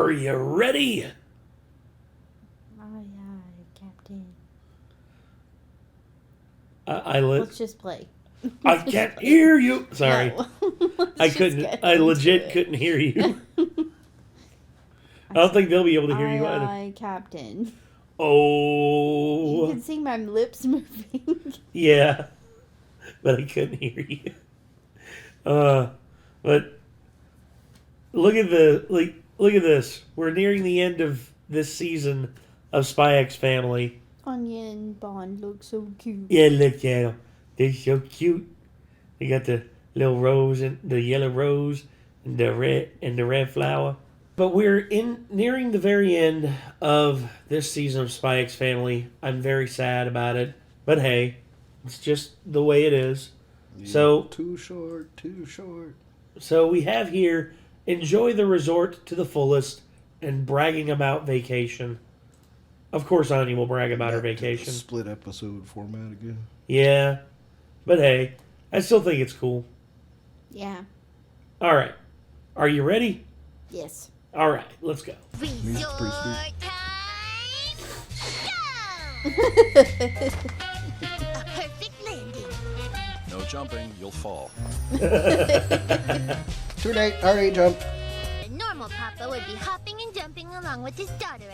Are you ready? Aye, Captain. Let's just play. I can't hear you. Sorry. No. I couldn't. I legit couldn't hear you. I don't think they'll be able to hear you either. Aye, Captain. Oh. You can see my lips moving. Yeah. But I couldn't hear you. But look at this. We're nearing the end of this season of Spy X Family. Anya and Bond look so cute. Yeah, look at them. They're so cute. They got the little rose and the yellow rose and the red flower. But we're nearing the very end of this season of Spy X Family. I'm very sad about it, but hey, it's just the way it is. Yeah, so too short. So we have here, enjoy the resort to the fullest and bragging about vacation. Of course, Anya will brag about her vacation. Split episode format again. Yeah, but hey, I still think it's cool. Yeah. All right, are you ready? Yes. All right, let's go. Resort time, go! A perfect landing. No jumping, you'll fall. Too late, already jumped. A normal papa would be hopping and jumping along with his daughter.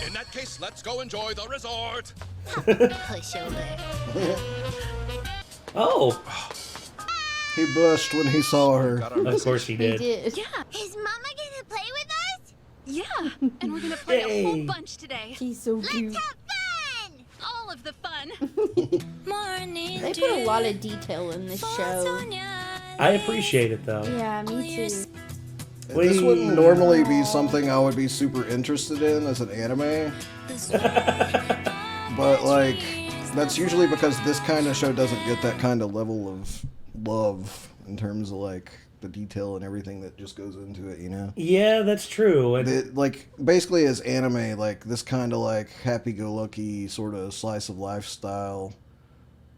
In that case, let's go enjoy the resort. Pushover. Oh. He blushed when he saw her. Of course he did. Yeah. Is Mama gonna play with us? Yeah, and we're gonna play a whole bunch today. She's so cute. Let's have fun! All of the fun. They put a lot of detail in this show. I appreciate it, though. Yeah, me too. This wouldn't normally be something I would be super interested in as an anime. But, like, that's usually because this kind of show doesn't get that kind of level of love in terms of, like, the detail and everything that just goes into it, you know? Yeah, that's true. Like, basically as anime, like, this kind of, like, happy-go-lucky sort of slice of lifestyle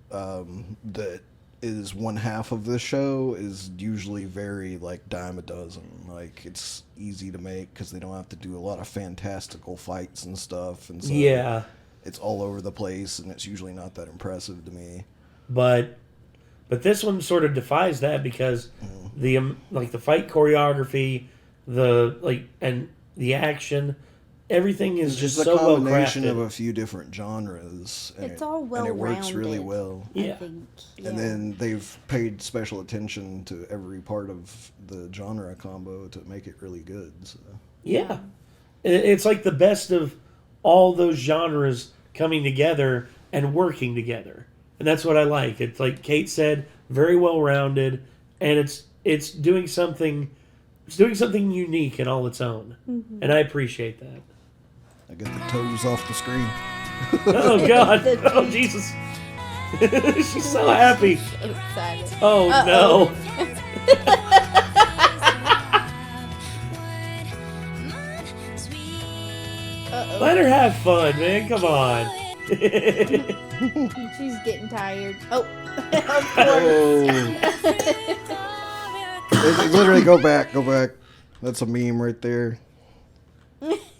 that is one half of the show is usually very, like, dime a dozen. Like, it's easy to make because they don't have to do a lot of fantastical fights and stuff. And so yeah. It's all over the place, and it's usually not that impressive to me. But this one sort of defies that because the fight choreography, and the action, everything is just so well crafted. It's a combination of a few different genres. And it's all well rounded. And it works really well. Yeah. I think, yeah. And then they've paid special attention to every part of the genre combo to make it really good. So. Yeah. It's like the best of all those genres coming together and working together. And that's what I like. It's like Kate said, very well rounded, and it's doing something unique and all its own. Mm-hmm. And I appreciate that. I get the toes off the screen. Oh God. Oh Jesus. She's so happy. So excited. Oh Uh-oh. No. Let her have fun, man. Come on. She's getting tired. Oh, of course. Literally, go back. That's a meme right there.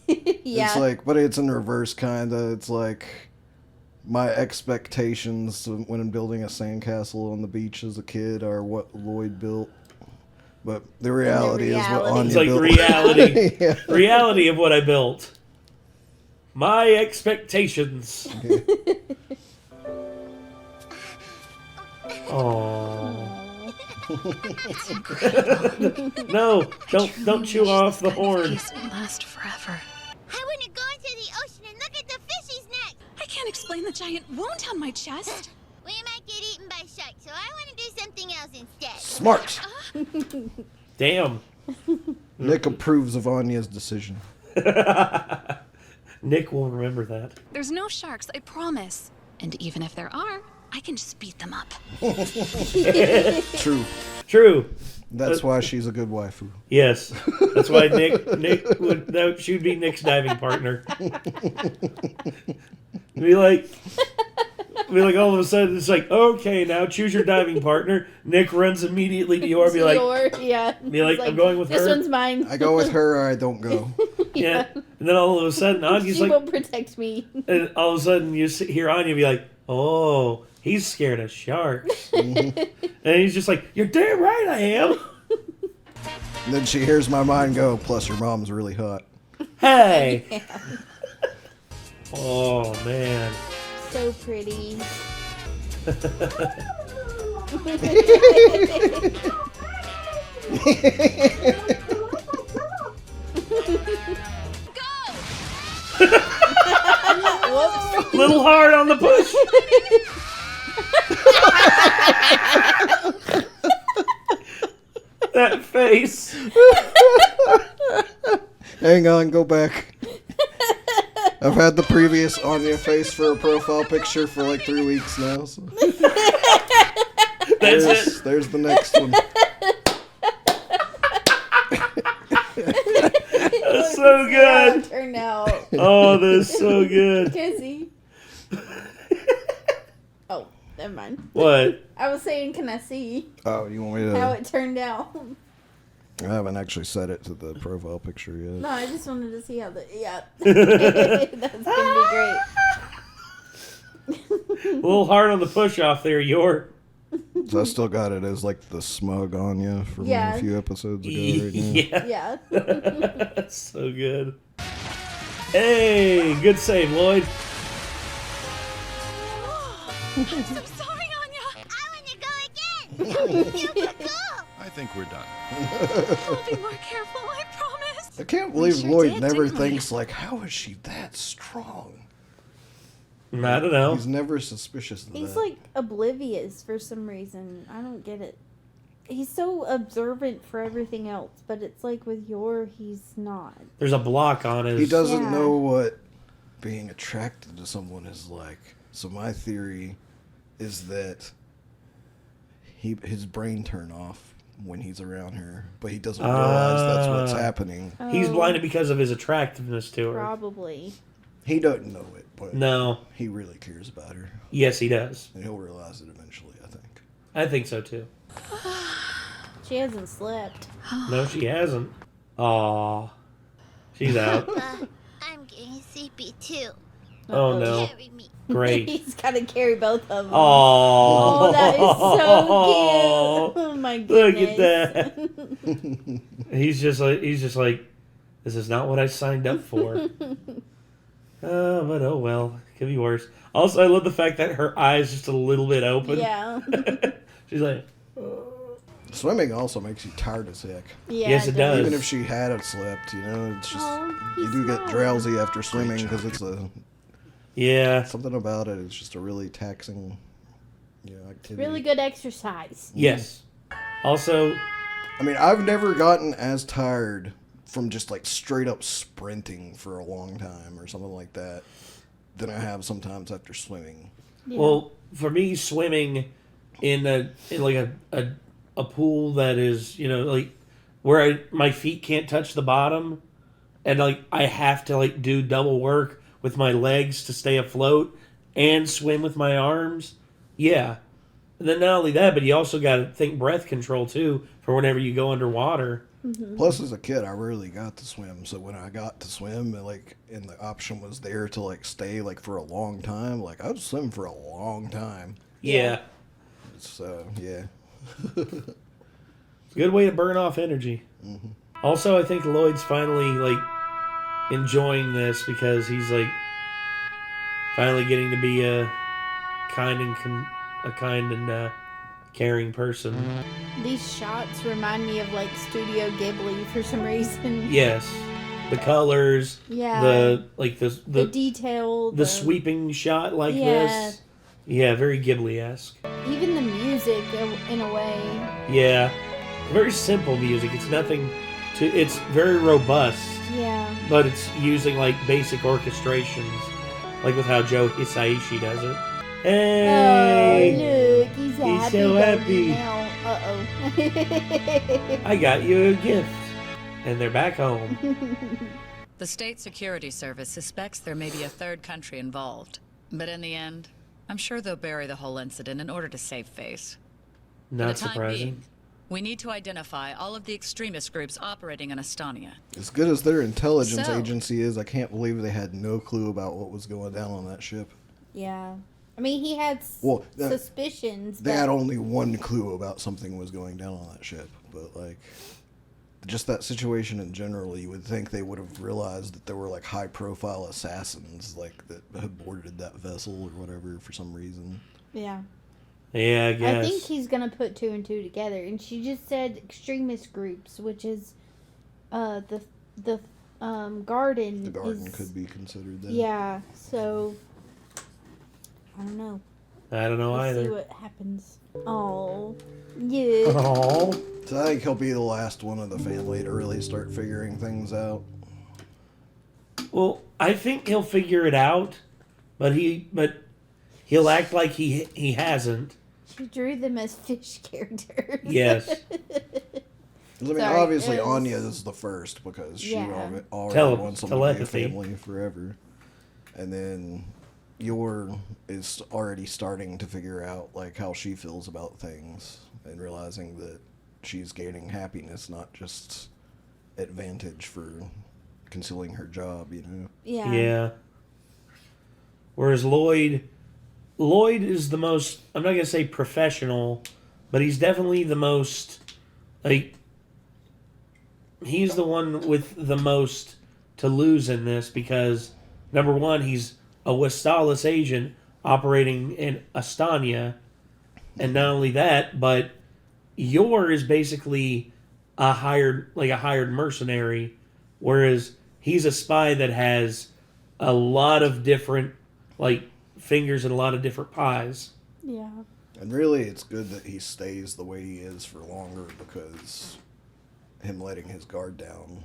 Yeah. It's like, but it's in reverse, kinda. It's like my expectations when I'm building a sandcastle on the beach as a kid are what Lloyd built. But the reality is what Anya built. It's like reality. Yeah. Reality of what I built. My expectations. Oh. It's incredible. No, don't chew off the horn. This will last forever. I want to go into the ocean and look at the fishies next. I can't explain the giant wound on my chest. We might get eaten by sharks, so I want to do something else instead. Smart. Damn. Nick approves of Anya's decision. Nick will remember that. There's no sharks, I promise. And even if there are, I can just beat them up. True. That's why she's a good waifu. Yes. That's why she would be Nick's diving partner. Be like, Be like, all of a sudden, it's like, okay, now choose your diving partner. Nick runs immediately to your, be like, yeah. be like, I'm going with this her. This one's mine. I go with her or I don't go. Yeah. And then all of a sudden, Anya's she like, will protect me. And all of a sudden, you hear Anya be like, oh, he's scared of sharks. And he's just like, you're damn right I am. And then she hears my mind go, plus your mom's really hot. Hey. Yeah. Oh, man. So pretty. Whoops. Little hard on the push. That face. Hang on, go back. I've had the previous Anya face for a profile picture for like 3 weeks now. So. There's the next one. That's so good. Turned out. Oh, that's so good. Kizzy. Oh, never mind. What? I was saying, can I see Oh, you want me to? how it turned out? I haven't actually set it to the profile picture yet. No, I just wanted to see how the that's gonna be great. A little hard on the push off there, Yor. So I still got it as like the smug Anya from Yeah. a few episodes ago right now. Yeah. Yeah. That's so good. Hey, good save, Lloyd. I'm so sorry, Anya. I want to go again. You can go. I think we're done. I'll be more careful, I promise. I can't believe sure Lloyd did, never didn't we? thinks like, how is she that strong? I don't know. He's never suspicious of He's that. like oblivious for some reason. I don't get it. He's so observant for everything else, but it's like with Yor, he's not. There's a block on his... He doesn't Yeah. know what being attracted to someone is like. So my theory is that his brain turn off when he's around her, but he doesn't realize that's what's happening. He's Oh, blinded because of his attractiveness to her. Probably. He doesn't know it, but No. he really cares about her, Yes, he does. and he'll realize it eventually, I think. I think so, too. She hasn't slept. No, she hasn't. Aw. She's out. I'm getting sleepy too. Oh, no. Carry me. Great. He's got to carry both of them. Oh, Oh, that is so cute. Oh my Look goodness. at that. He's just like, this is not what I signed up for. But oh well, could be worse. Also, I love the fact that her eyes just a little bit open. Yeah. She's like, Swimming also makes you tired as heck. Yeah. Yes, it does. Even if she hadn't slept, you know, it's just Oh, you he's do get not. drowsy after swimming because it's yeah, something about it. It's just a really taxing, activity. Really good exercise. yes. Also, I mean, I've never gotten as tired from just like straight up sprinting for a long time or something like that than I have sometimes after swimming. Yeah. well, for me, swimming in like a pool that is, like where my feet can't touch the bottom, and like I have to like do double work with my legs to stay afloat and swim with my arms. Yeah. And then not only that, but you also got to think breath control too for whenever you go underwater. Plus, as a kid, I rarely got to swim. So when I got to swim, and the option was there to like stay like for a long time, like I would swim for a long time. Yeah. So yeah. Good way to burn off energy. Mm-hmm. Also, I think Lloyd's finally like enjoying this because he's like finally getting to be a kind and caring person. These shots remind me of like Studio Ghibli for some reason. Yes, the colors. Yeah. The detail. the sweeping shot like Yeah. this. Yeah, very Ghibli-esque. Even the music in a way. Yeah, very simple music. It's nothing to. It's very robust. Yeah. But it's using like basic orchestrations, like with how Joe Hisaishi does it. Hey, Oh, look, he's happy. so baby happy. now. Uh-oh. I got you a gift, and they're back home. The State Security Service suspects there may be a third country involved. But in the end, I'm sure they'll bury the whole incident in order to save face. Not For the time surprising. being, we need to identify all of the extremist groups operating in Estonia. As good as their intelligence So- agency is, I can't believe they had no clue about what was going down on that ship. Yeah. I mean, he had suspicions. They but had only one clue about something was going down on that ship, but like, just that situation in general, you would think they would have realized that there were like high-profile assassins like that had boarded that vessel or whatever for some reason. Yeah. Yeah, I guess. I think he's gonna put 2 and 2 together, and she just said extremist groups, which is, the garden. The garden is, could be considered that. Yeah. So I don't know. I don't know We'll either. see what happens. Oh, yeah. Oh. So I think he'll be the last one of the family to really start figuring things out. Well, I think he'll figure it out, but he'll act like he hasn't. She drew them as fish characters. Yes. I mean, Sorry, obviously, it was- Anya is the first because she Yeah. already wants them to be a Telepathy. family forever. And then Yor is already starting to figure out like how she feels about things and realizing that she's gaining happiness, not just advantage for concealing her job, you know? Yeah. Yeah. Whereas Lloyd is the most, I'm not going to say professional, but he's definitely the most, like, he's the one with the most to lose in this because, number one, he's a Westalis agent operating in Estonia, and not only that, but Yor is basically a hired mercenary, whereas he's a spy that has a lot of different, like, fingers in a lot of different pies. Yeah. And really, it's good that he stays the way he is for longer because him letting his guard down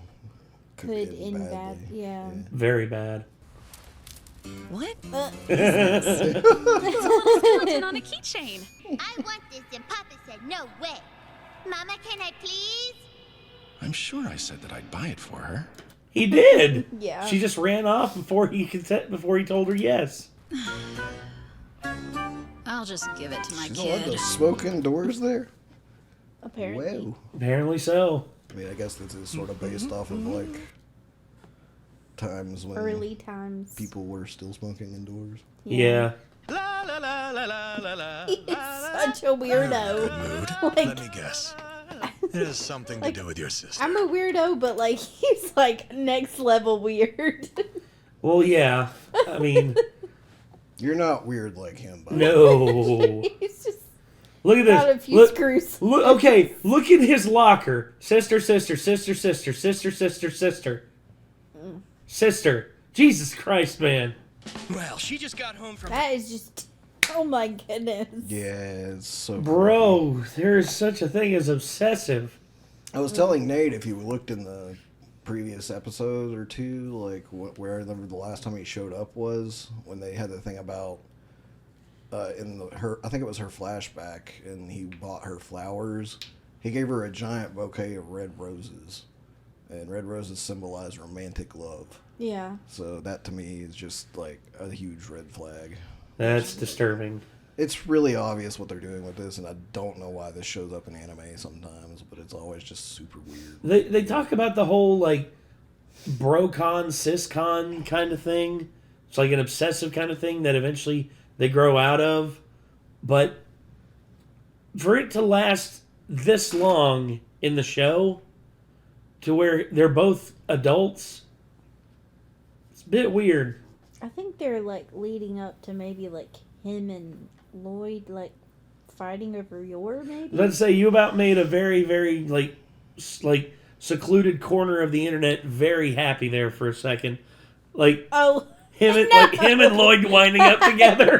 Could end bad. badly. Yeah. Very bad. What? Skeleton on a keychain. I want this, and Papa said no way. Mama, can I please? I'm sure I said that I'd buy it for her. He did. Yeah. She just ran off before he told her yes. I'll just give it to my She's allowed kid. to smoke indoors there? Apparently. Wow. Apparently so. I mean, I guess this is sort of based off of like times when Early times. people were still smoking indoors. Yeah. La la la la la la la. He's such a weirdo. Mood. Like- Let me guess. It has something to do with your sister. I'm a weirdo, but like he's like next level weird. Well, yeah. I mean, You're not weird like him, buddy. no. He's just Look at got a this. few Look, screws. look, okay, look at his locker. Sister, sister, sister, sister, sister, sister, sister. Sister. Jesus Christ, man. Well, she just got home from. That is just. Oh my goodness. Yeah, it's so Bro, there is such a thing as obsessive. I was telling Nate if you looked in the previous episode or two, like where the last time he showed up was when they had the thing about I think it was her flashback, and he bought her flowers. He gave her a giant bouquet of red roses, and red roses symbolize romantic love. Yeah. So that to me is just like a huge red flag. That's disturbing. It's really obvious what they're doing with this, and I don't know why this shows up in anime sometimes, but it's always just super weird. They talk about the whole, like, bro-con, cis-con kind of thing. It's like an obsessive kind of thing that eventually they grow out of. But for it to last this long in the show, to where they're both adults, it's a bit weird. I think they're like leading up to maybe like him and Lloyd like fighting over Yor maybe. Let's say you about made a very, very, like secluded corner of the internet very happy there for a second. Like, Oh. him and, No. like him and Lloyd winding up together.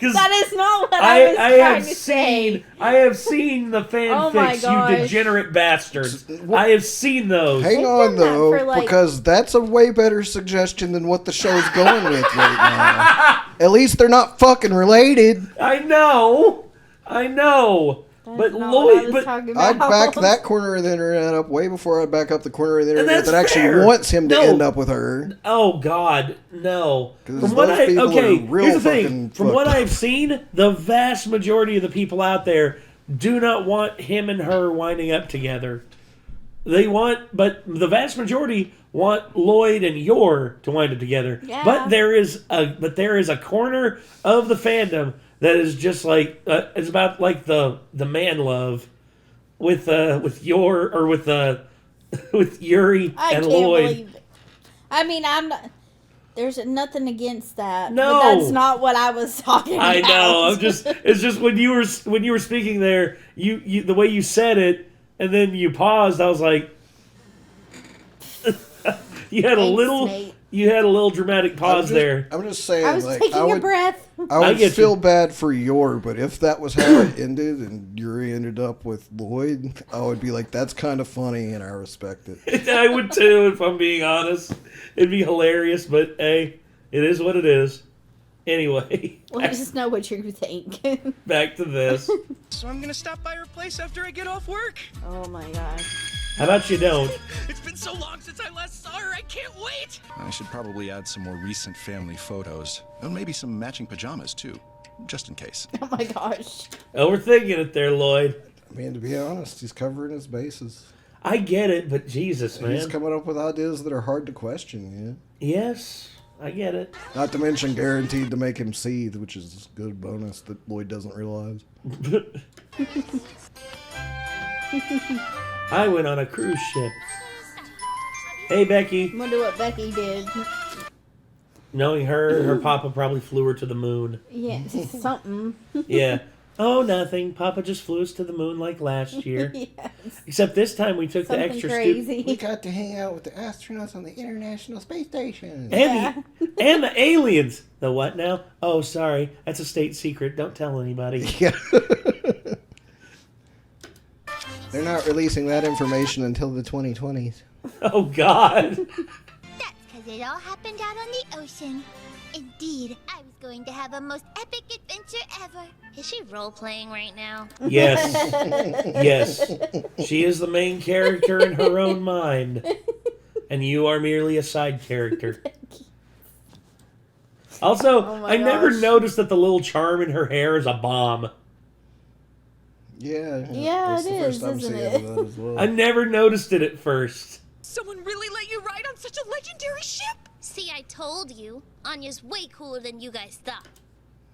That is not what I was trying to say. I have seen the Oh my fanfics, gosh. you degenerate bastards. I have seen those. Hang They've on, done that though, for, like- because that's a way better suggestion than what the show's going with right now. At least they're not fucking related. I know. But not Lloyd, what I was but talking I'd about. back that corner of the internet up way before I'd back up the corner of the internet that's that actually fair. wants him to No. end up with her. oh God, no. 'Cause From what those I people okay, are real here's the thing. fucking From what fucked up. I've seen, the vast majority of the people out there do not want him and her winding up together. But the vast majority want Lloyd and Yor to wind up together. Yeah. But there is a corner of the fandom that is just like it's about like the man love with Yor or with with Yuri I and can't Lloyd. believe it. I mean, I'm not. There's nothing against that. No. But that's not what I was talking about. I know. It's just when you were speaking there, you the way you said it, and then you paused. I was like, you had Thanks, a little dramatic pause there. I'm just saying, I was like, taking a breath. I would get feel you. bad for Yor, but if that was how it ended and Yuri ended up with Lloyd, I would be like, that's kind of funny and I respect it. I would too, if I'm being honest. It'd be hilarious, but hey, it is what it is. Anyway, Let us know what you think. back to this. So I'm gonna stop by her place after I get off work. Oh my god. How about you don't? It's been so long since I last saw her, I can't wait! I should probably add some more recent family photos. And maybe some matching pajamas, too. Just in case. Oh my gosh. Overthinking it there, Lloyd. I mean, to be honest, he's covering his bases. I get it, but Jesus, man. He's coming up with ideas that are hard to question, Yes, I get it. Not to mention guaranteed to make him seethe, which is a good bonus that Lloyd doesn't realize. I went on a cruise ship. Hey, Becky. Wonder what Becky did. Knowing her papa probably flew her to the moon. Yeah, something. Yeah. Oh, nothing. Papa just flew us to the moon like last year. Yes. Except this time we took the Something extra crazy. got to hang out with the astronauts on the International Space Station. And the aliens. The what now? Oh, sorry. That's a state secret. Don't tell anybody. Yeah. They're not releasing that information until the 2020s. Oh, God. That's because it all happened out on the ocean. Indeed, I was going to have a most epic adventure ever. Is she role-playing right now? Yes. Yes. She is the main character in her own mind. And you are merely a side character. Also, Oh my I never gosh. noticed that the little charm in her hair is a bomb. Yeah. Yeah, that's it the first is, time isn't seeing it? that as well. I never noticed it at first. Someone really let you ride on such a legendary ship? See, I told you. Anya's way cooler than you guys thought.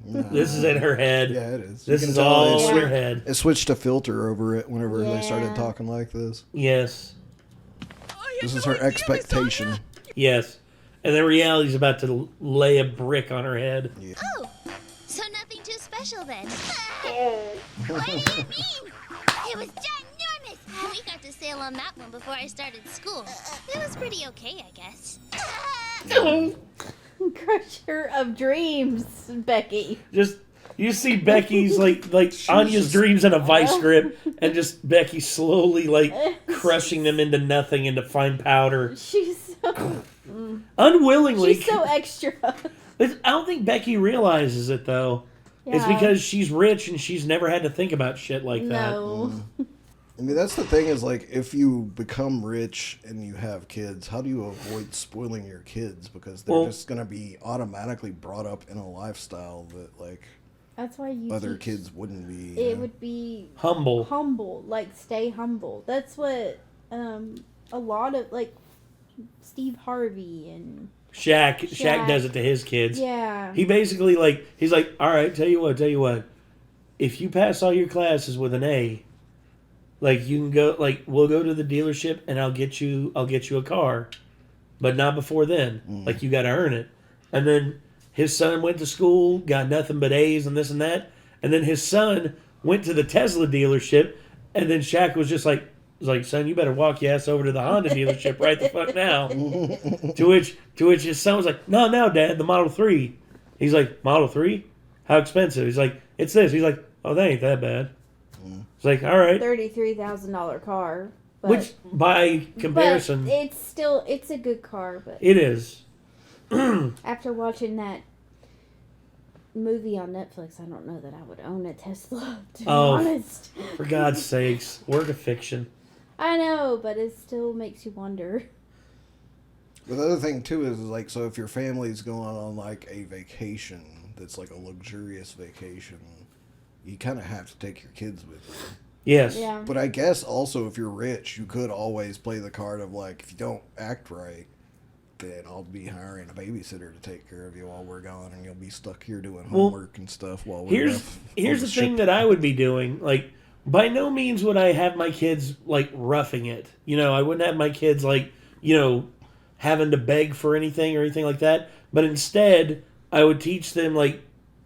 This is in her head. Yeah, it is. This You can is tell all they in swi- her head. It switched a filter over it whenever they Yeah. started talking like this. Yes. This is her expectation. Yes. And then reality's about to lay a brick on her head. Oh, so nothing too special then. What do you mean? It was ginormous. We got to sail on that one before I started school. It was pretty okay, I guess. Crusher of dreams, Becky. Just you see Becky's like Anya's dreams in a vice grip, and just Becky slowly like crushing them into nothing, into fine powder. She's so Unwillingly. she's so extra. I don't think Becky realizes it though. It's Yeah. because she's rich and she's never had to think about shit like that. No. I mean, that's the thing is, like, if you become rich and you have kids, how do you avoid spoiling your kids? Because they're Well- just going to be automatically brought up in a lifestyle that, like, That's why you other teach- kids wouldn't be. you It know? would be Humble. humble, like stay humble. That's what a lot of like Steve Harvey and Shaq does it to his kids. yeah. He basically he's like, all right, tell you what, if you pass all your classes with an A, like you can go, like we'll go to the dealership and I'll get you a car, but not before then. Like you got to earn it. And then his son went to school, got nothing but A's and this and that. And then his son went to the Tesla dealership, and then Shaq was just like, son, you better walk your ass over to the Honda dealership right the fuck now. To which his son was like, no, Dad, the Model 3. He's like, Model 3? How expensive? He's like, it's this. He's like, oh, that ain't that bad. It's like, all right. $33,000 car. But, Which, by comparison, but it's a good car. But it is. after watching that movie on Netflix, I don't know that I would own a Tesla, to be Oh, honest. For God's sakes, work of fiction. I know, but it still makes you wonder. But the other thing, too, is like, so if your family's going on, like, a vacation that's, like, a luxurious vacation, you kind of have to take your kids with you. Yes. Yeah. But I guess also if you're rich, you could always play the card of, like, if you don't act right, then I'll be hiring a babysitter to take care of you while we're gone, and you'll be stuck here doing homework and stuff while we're Here's the thing that I would be doing. Like, by no means would I have my kids, like, roughing it. You know, I wouldn't have my kids, like, you know, having to beg for anything or anything like that. But instead, I would teach them, like,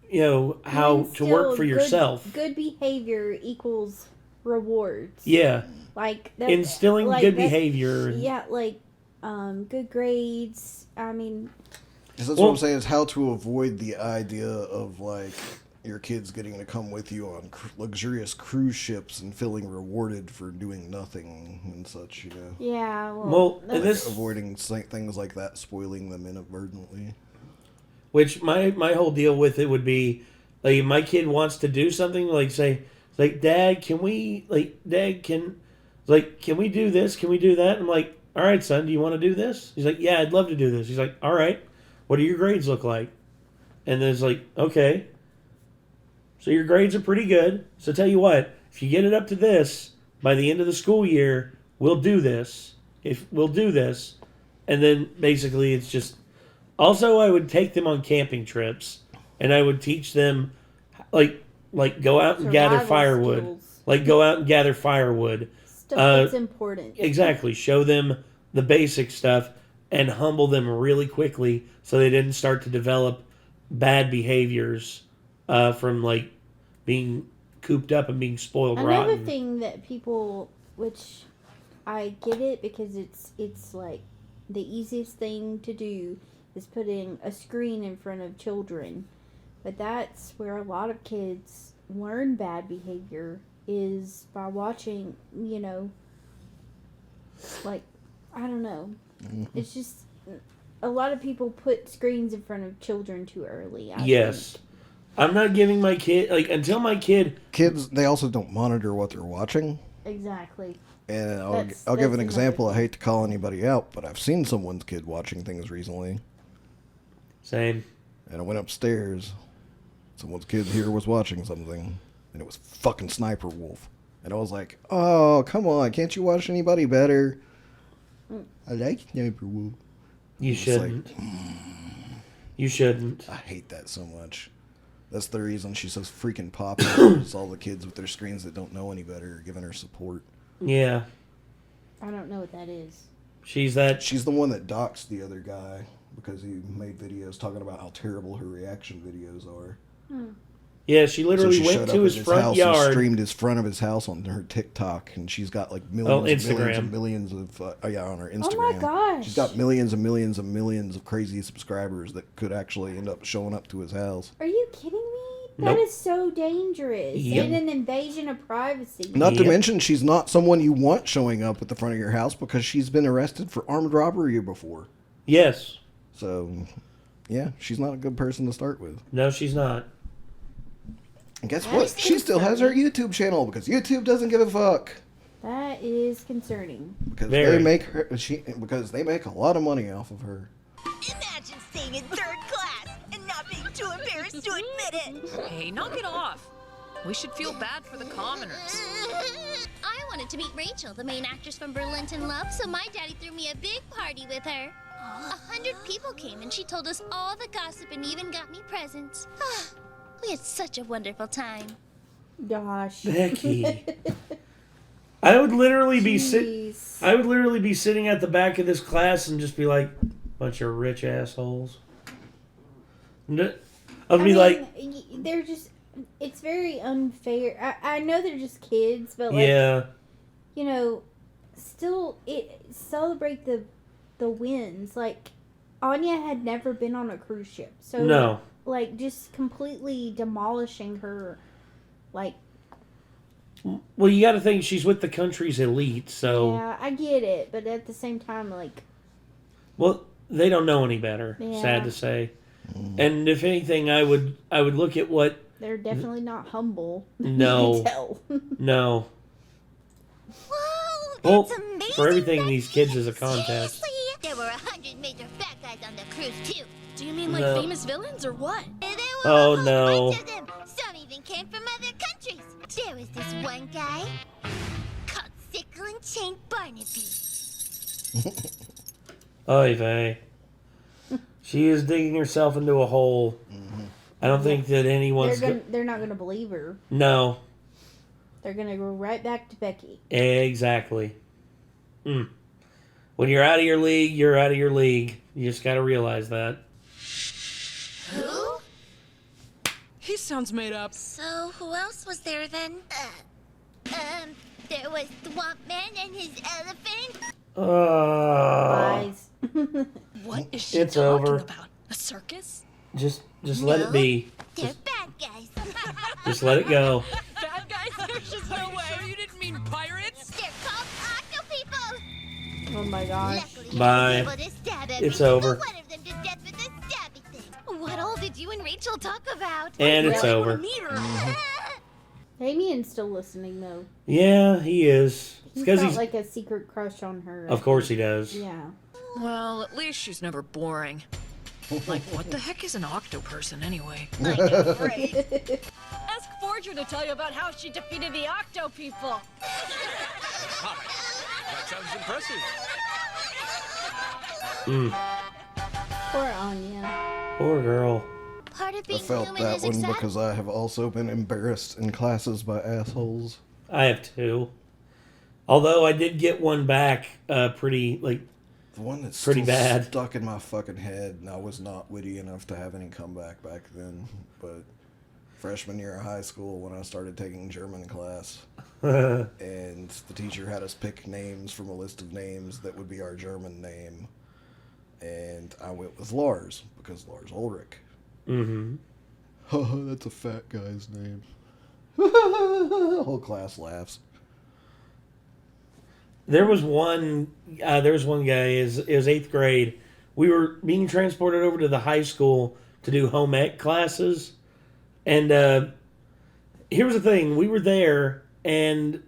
you know, how to work for yourself. Good behavior equals rewards. Yeah. Like that, instilling like good that, behavior. Yeah, like good grades. I mean, that's what I'm saying, is how to avoid the idea of, like, your kids getting to come with you on luxurious cruise ships and feeling rewarded for doing nothing and such, you know. Yeah, like avoiding things like that, spoiling them inadvertently. Which my whole deal with it would be, like, if my kid wants to do something, like, say, like, Dad, can we do this? Can we do that? I'm like, all right, son, do you want to do this? He's like, yeah, I'd love to do this. He's like, all right, what do your grades look like? And then it's like, okay, so your grades are pretty good. So tell you what, if you get it up to this, by the end of the school year, we'll do this. And then basically it's just, also I would take them on camping trips, and I would teach them, like go out and gather firewood. Skills. Like, go out and gather firewood. Stuff that's important. Exactly. Show them the basic stuff and humble them really quickly so they didn't start to develop bad behaviors from, like, being cooped up and being spoiled rotten. Another thing that people, which I get it because it's like the easiest thing to do is putting a screen in front of children. But that's where a lot of kids learn bad behavior, is by watching, you know, like, I don't know. Mm-hmm. It's just, a lot of people put screens in front of children too early. I think. I'm not giving my kid, like, until my kid... Kids, they also don't monitor what they're watching. Exactly. And I'll give an example. I hate to call anybody out, but I've seen someone's kid watching things recently. Same. And I went upstairs. Someone's kid here was watching something, and it was fucking Sniper Wolf. And I was like, oh, come on, can't you watch anybody better? I like Sniper Wolf. You shouldn't. You shouldn't. I hate that so much. That's the reason she's so freaking popular. It's all the kids with their screens that don't know any better are giving her support. Yeah. I don't know what that is. She's the one that doxed the other guy because he made videos talking about how terrible her reaction videos are. Yeah, she literally went to his front yard and streamed his front of his house on her TikTok, and she's got like millions and millions of on her Instagram. Oh my gosh! She's got millions and millions and millions of crazy subscribers that could actually end up showing up to his house. Are you kidding me? That is so dangerous and an invasion of privacy. Not to mention, she's not someone you want showing up at the front of your house because she's been arrested for armed robbery before. Yes. So, yeah, she's not a good person to start with. No, she's not. And guess what? She still has her YouTube channel because YouTube doesn't give a fuck. That is concerning. Because they make a lot of money off of her. Imagine staying in third class and not being too embarrassed to admit it. Hey, knock it off. We should feel bad for the commoners. I wanted to meet Rachel, the main actress from Burlington Love, so my daddy threw me a big party with her. 100 people came and she told us all the gossip and even got me presents. We had such a wonderful time. Gosh. Becky. I would literally be sitting at the back of this class and just be like, bunch of rich assholes. I'd be like, they're just, it's very unfair. I know they're just kids, but like, you know, still celebrate the wins. Like, Anya had never been on a cruise ship, so no. Like, just completely demolishing her, like... Well, you gotta think she's with the country's elite, so... Yeah, I get it, but at the same time, like... Well, they don't know any better, sad to say. And if anything, I would look at what. They're definitely not humble. No. You can tell. No. Whoa, Well, that's amazing. for everything, these kids is a contest. Seriously? There were 100 major bad guys on the cruise, too. Do you mean like No. famous villains or what? There were Oh, a whole no. bunch of them. Some even came from other countries. There was this one guy called Sickle and Chain Barnaby. Oy vey. She is digging herself into a hole. I don't think that anyone's... They're not gonna believe her. No. They're gonna go right back to Becky. Exactly. When you're out of your league, you're out of your league. You just gotta realize that. Who? He sounds made up. So, who else was there then? There was Swamp Man and his elephant. Lies. What is she It's talking over. about? A circus? Just let it be. They're bad guys. Just let it go. Bad guys? There's just no way. You didn't mean pirates? They're called Octo People. Oh my gosh. Luckily, Bye. I was able to stab every It's single over. one of them to death with a stabby thing. What all did you and Rachel talk about? And it's Yeah. over. Meet her. Damien's still listening though. Yeah, he is. It's He's because got he's... like a secret crush on her. Of course he does. Yeah. Well, at least she's never boring. Like, what the heck is an octo person anyway? I know, right? Ask Forger to tell you about how she defeated the octo people. That sounds impressive. Poor Anya. Poor girl. Part of I being felt human that is one exciting. because I have also been embarrassed in classes by assholes. I have two. Although I did get one back pretty, like... The one that's Pretty still bad. stuck in my fucking head, and I was not witty enough to have any comeback back then. But freshman year of high school, when I started taking German class, and the teacher had us pick names from a list of names that would be our German name, and I went with Lars because Lars Ulrich. Mm-hmm. Haha, that's a fat guy's name. The whole class laughs. There was one guy, it was 8th grade. We were being transported over to the high school to do home ec classes. And here was the thing. We were there, and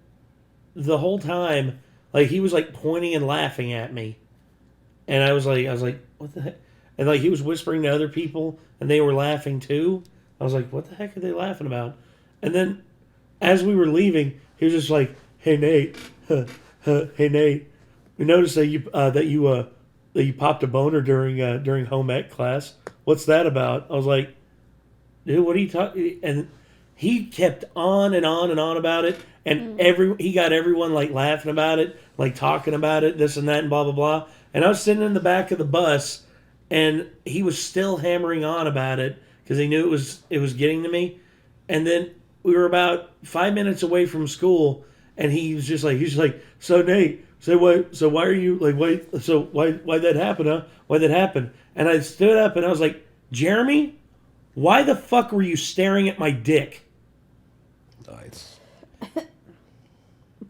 the whole time, like, he was, like, pointing and laughing at me. And I was like, what the heck? And, like, he was whispering to other people, and they were laughing, too. I was like, what the heck are they laughing about? And then, as we were leaving, he was just like, hey, Nate, hey Nate, we noticed that you popped a boner during home ec class. What's that about? I was like, dude, what are you talking? And he kept on and on and on about it, and he got everyone like laughing about it, like talking about it, this and that, and blah blah blah. And I was sitting in the back of the bus, and he was still hammering on about it because he knew it was getting to me. And then we were about 5 minutes away from school. And he's just like, so Nate, why'd that happen, huh? Why'd that happen? And I stood up and I was like, Jeremy, why the fuck were you staring at my dick? Nice.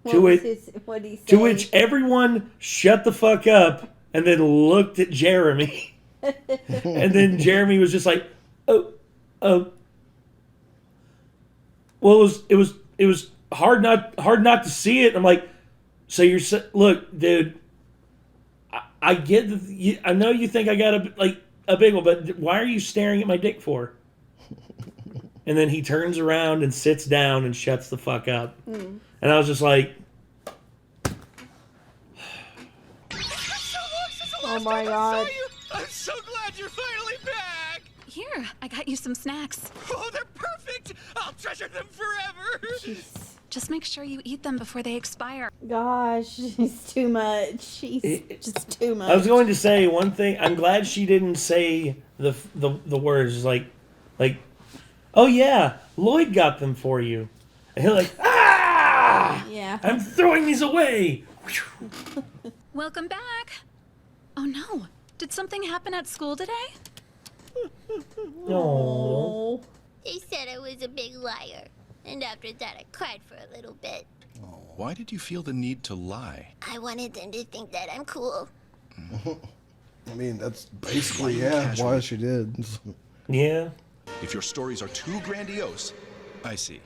What did he say? To which everyone shut the fuck up and then looked at Jeremy. And then Jeremy was just like, oh. Well, it was hard not to see it. I'm like, so look, dude, I get I know you think I got a big one, but why are you staring at my dick for? And then he turns around and sits down and shuts the fuck up. And I was just like, Oh my god. I'm so glad you're finally back. Here, I got you some snacks. Oh, they're perfect. I'll treasure them forever. Just make sure you eat them before they expire. Gosh, it's too much. She's just too much. I was going to say one thing. I'm glad she didn't say the words like, oh yeah, Lloyd got them for you. And you're like, ah! Yeah. I'm throwing these away. Welcome back. Oh no, did something happen at school today? No. They said I was a big liar. And after that, I cried for a little bit. Why did you feel the need to lie? I wanted them to think that I'm cool. I mean, that's basically, why she did. Yeah. If your stories are too grandiose, I see.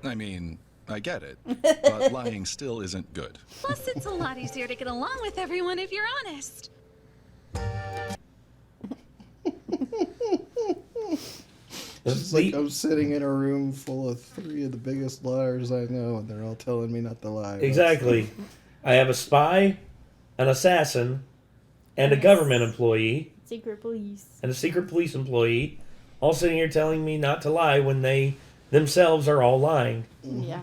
I mean, I get it, but lying still isn't good. Plus, it's a lot easier to get along with everyone if you're honest. It's like I'm sitting in a room full of 3 of the biggest liars I know, and they're all telling me not to lie. Exactly. I have a spy, an assassin, and a government employee. Secret police. And a secret police employee, all sitting here telling me not to lie when they themselves are all lying. Yeah.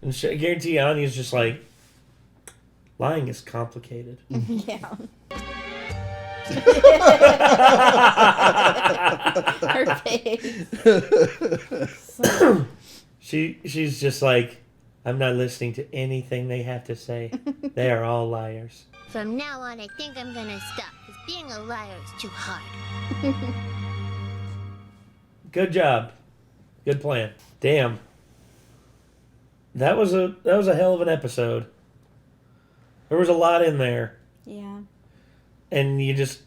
And I guarantee Anya's just like, lying is complicated. Yeah. Her face. She's just like, I'm not listening to anything they have to say. They are all liars. From now on, I think I'm gonna stop, because being a liar is too hard. Good job. Good plan. Damn. That was a hell of an episode. There was a lot in there. Yeah. And you just...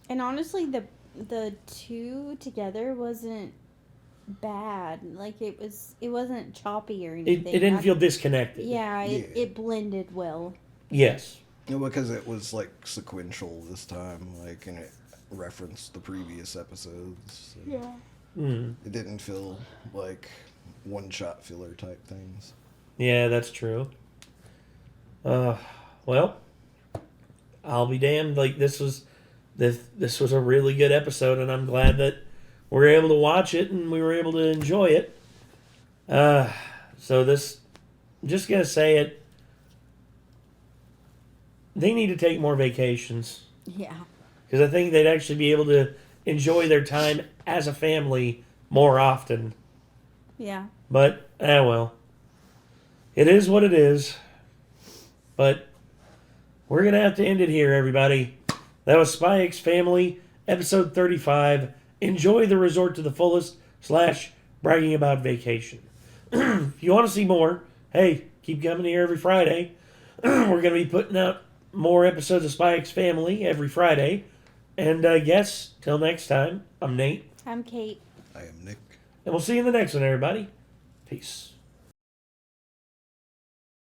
And honestly, the two together wasn't bad. Like, it wasn't choppy or anything. It didn't feel disconnected. Yeah, it blended well. Yes. Yeah, because it was, like, sequential this time, like, and it referenced the previous episodes. So Yeah. It didn't feel like one-shot filler type things. Yeah, that's true. Well, I'll be damned. Like, this was a really good episode, and I'm glad that we were able to watch it and we were able to enjoy it. So this, I'm just gonna say it. They need to take more vacations. Yeah. Because I think they'd actually be able to enjoy their time as a family more often. Yeah. But, well. It is what it is. But we're going to have to end it here, everybody. That was Spy X Family, episode 35. Enjoy the resort to the fullest / bragging about vacation. If you want to see more, hey, keep coming here every Friday. We're going to be putting out more episodes of Spy X Family every Friday. And yes, till next time, I'm Nate. I'm Kate. I am Nick. And we'll see you in the next one, everybody. Peace.